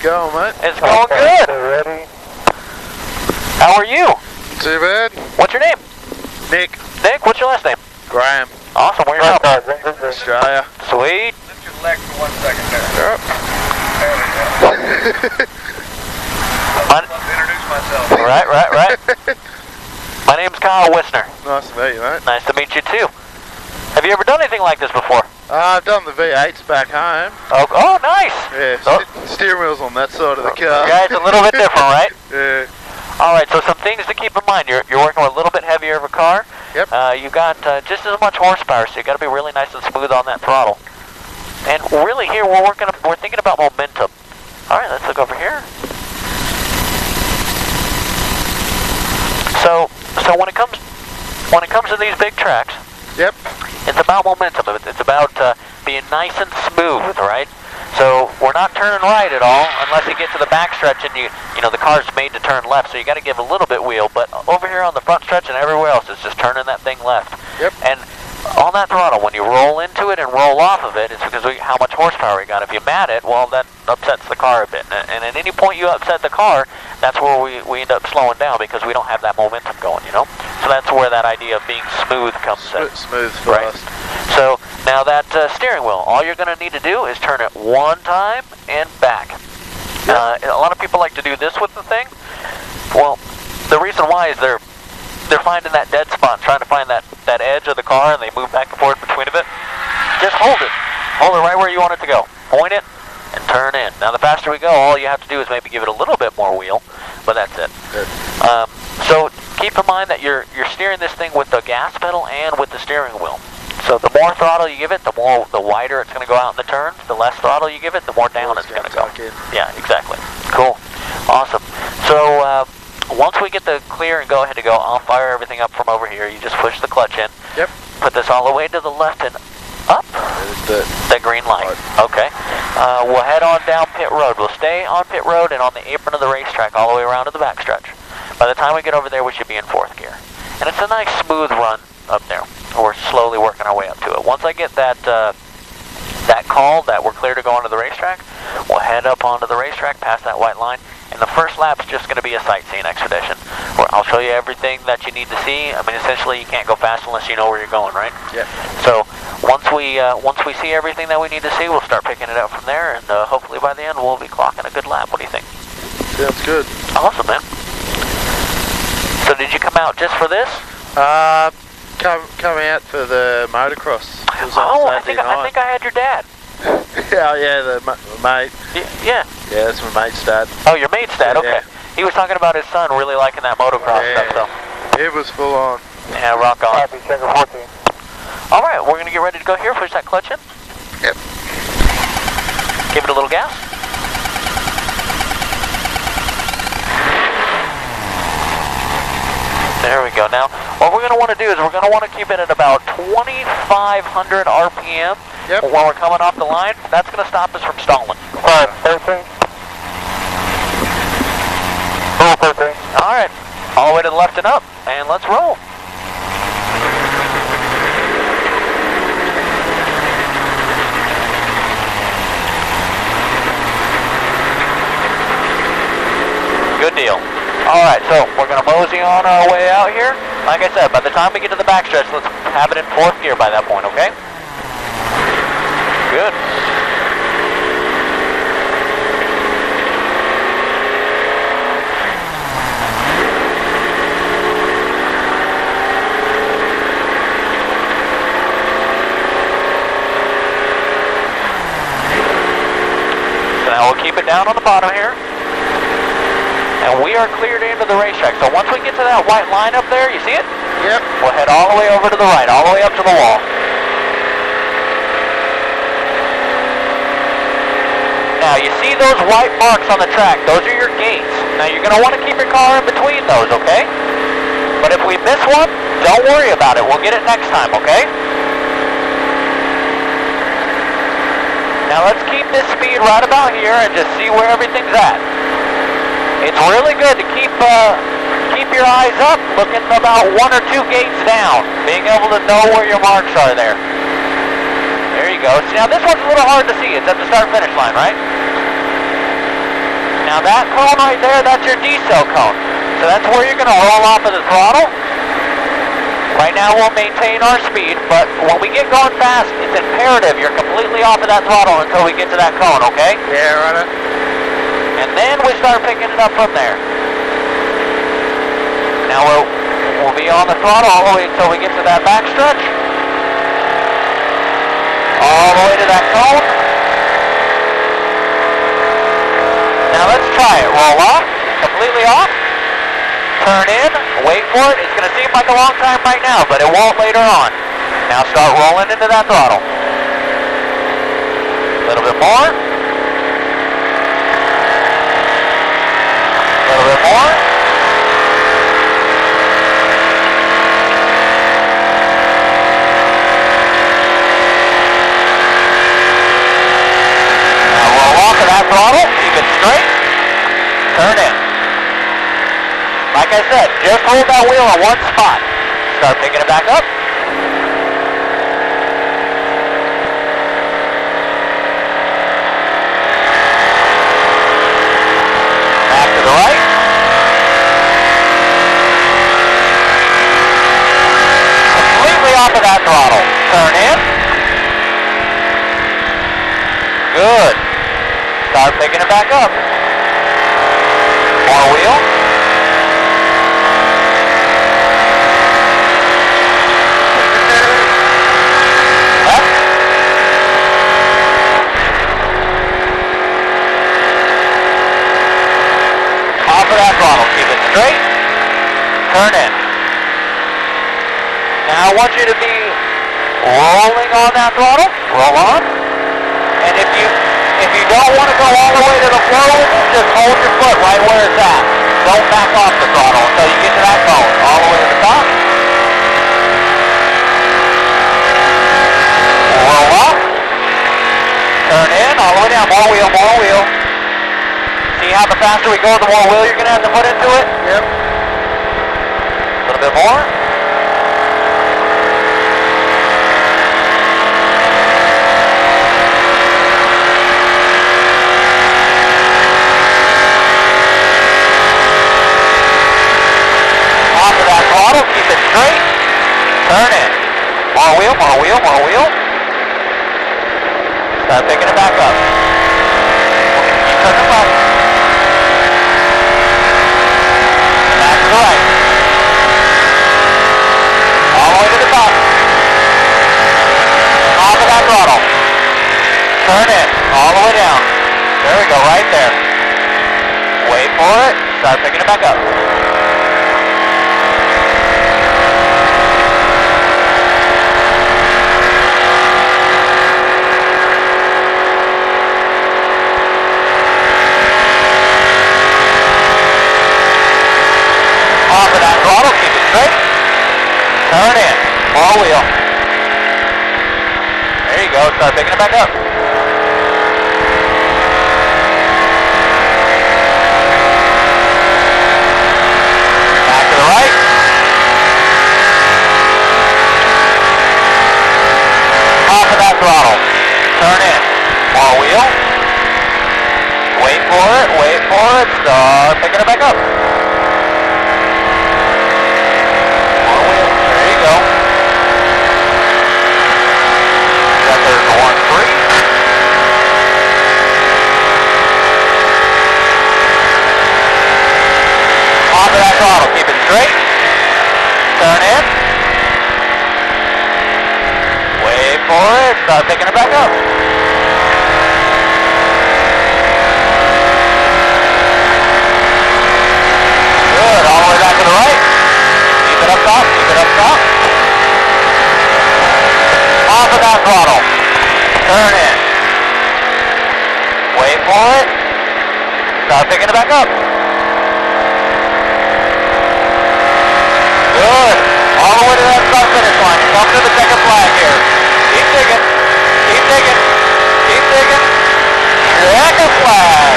going, mate? It's going good. Ready? How are you? Too bad. What's your name? Nick. Nick, what's your last name? Graham. Awesome, where are you from? Australia. Sweet. Lift your leg for 1 second there. Yep. There we go. I'd love to introduce myself. Right. My name's Kyle Wisner. Nice to meet you, mate. Nice to meet you too. Have you ever done anything like this before? I've done the V8s back home. Oh, nice. Yeah, steering wheels on that side of the car. Yeah, it's a little bit different, right? Yeah. All right, so some things to keep in mind. You're working with a little bit heavier of a car. Yep. You got just as much horsepower, so you got to be really nice and smooth on that throttle. And really here we're thinking about momentum. All right, let's look over here. So when it comes to these big tracks, Yep. it's about momentum. It's about being nice and smooth, right? So we're not turning right at all unless you get to the back stretch and you know the car's made to turn left, so you got to give a little bit wheel. But over here on the front stretch and everywhere else, it's just turning that thing left. Yep. And on that throttle, when you roll into it and roll off of it, it's because how much horsepower we got. If you mat it, well, that upsets the car a bit. And at any point you upset the car, that's where we end up slowing down because we don't have that momentum going, you know? So that's where that idea of being smooth comes in. Smooth fast. Right. So now that steering wheel, all you're going to need to do is turn it one time and back. Yep. A lot of people like to do this with the thing. Well, the reason why is they're finding that dead spot, trying to find that edge of the car, and they move back and forth between it. Just hold it. Hold it right where you want it to go. Point it and turn in. Now the faster we go, all you have to do is maybe give it a little bit more wheel, but that's it. Good. So keep in mind that you're steering this thing with the gas pedal and with the steering wheel. So the more throttle you give it, the wider it's going to go out in the turns. The less throttle you give it, the more down it's going to go. Yeah, exactly. Cool. Awesome. So once we get the clear and go ahead to go, I'll fire everything up from over here. You just push the clutch in. Yep. Put this all the way to the left and up. The green light. Okay. We'll head on down pit road. We'll stay on pit road and on the apron of the racetrack all the way around to the backstretch. By the time we get over there, we should be in 4th gear. And it's a nice smooth run up there. We're slowly working our way up to it. Once I get that call that we're clear to go onto the racetrack, we'll head up onto the racetrack past that white line. And the first lap's just going to be a sightseeing expedition, where I'll show you everything that you need to see. I mean, essentially, you can't go fast unless you know where you're going, right? Yeah. So once we see everything that we need to see, we'll start picking it up from there, and hopefully by the end we'll be clocking a good lap. What do you think? Sounds good. Awesome, man. So did you come out just for this? Come out for the motocross. It was on Oh, I Saturday think I had your dad. Yeah, the mate. Yeah. Yeah, that's my mate's dad. Oh, your mate's dad. Okay. Yeah. He was talking about his son really liking that motocross stuff. So. It was full on. Yeah, rock on. Copy, second 14. All right, we're gonna get ready to go here. Push that clutch in. Yep. Give it a little gas. There we go. Now, what we're gonna want to do is we're gonna want to keep it at about 2,500 RPM. Yep. When we're coming off the line, that's gonna stop us from stalling. Alright, 13. Roll 13. All right, all the way to the left and up, and let's roll. Good deal. All right, so we're going to mosey on our way out here. Like I said, by the time we get to the backstretch, let's have it in 4th gear by that point, okay? Good. So now we'll keep it down on the bottom here. And we are cleared into the racetrack. So once we get to that white line up there, you see it? Yep. We'll head all the way over to the right, all the way up to the wall. Now you see those white marks on the track, those are your gates. Now you're going to want to keep your car in between those, okay? But if we miss one, don't worry about it. We'll get it next time, okay? Now let's keep this speed right about here and just see where everything's at. It's really good to keep your eyes up, looking about 1 or 2 gates down, being able to know where your marks are there. There you go. See, now this one's a little hard to see. It's at the start-finish line, right? Now that cone right there, that's your decel cone. So that's where you're going to roll off of the throttle. Right now we'll maintain our speed, but when we get going fast, it's imperative you're completely off of that throttle until we get to that cone, okay? Yeah, right. And then we start picking it up from there. Now we'll be on the throttle all the way until we get to that back stretch. All the way to that cone. Now let's try it. Roll off, completely off. Turn in, wait for it. It's going to seem like a long time right now, but it won't later on. Now start rolling into that throttle. A little bit more. A little bit more. Now roll off of that throttle, keep it straight. Turn in. Like I said, just hold that wheel in one spot. Start picking it back up. Back to the right. Completely off of that throttle. Turn in. Good. Start picking it back up. More wheel. Off of that throttle, keep it straight, turn in. Now I want you to be rolling on that throttle, roll on. And if you don't want to go all the way to the floor, just hold your foot right where it's at. Don't back off the throttle until you get to that cone, all the way to the top. Roll off, turn in, all the way down, more wheel, more wheel. See how the faster we go, the more wheel you're going to have to put into it? Yep. A little bit more. Off of that throttle, keep it straight. Turn in. More wheel, more wheel, more wheel. Start picking it back up. Keep turning left. Right. All the way to the top. Off of that throttle. Turn in. All the way down. There we go, right there. Wait for it. Start picking it back up. Off of that throttle, keep it straight. Turn in, more wheel. There you go, start picking it back up. Back to the right. Off of that throttle, turn in, more wheel. Wait for it, start picking it back up. That throttle, keep it straight, turn in, wait for it, start picking it back up. Good, all the way back to the right, keep it up top, keep it up top. Off of that throttle, turn in, wait for it, start picking it back up. Good. All the way to that start finish line. You're coming to the second flag here. Keep digging. Keep digging. Keep digging. Second flag.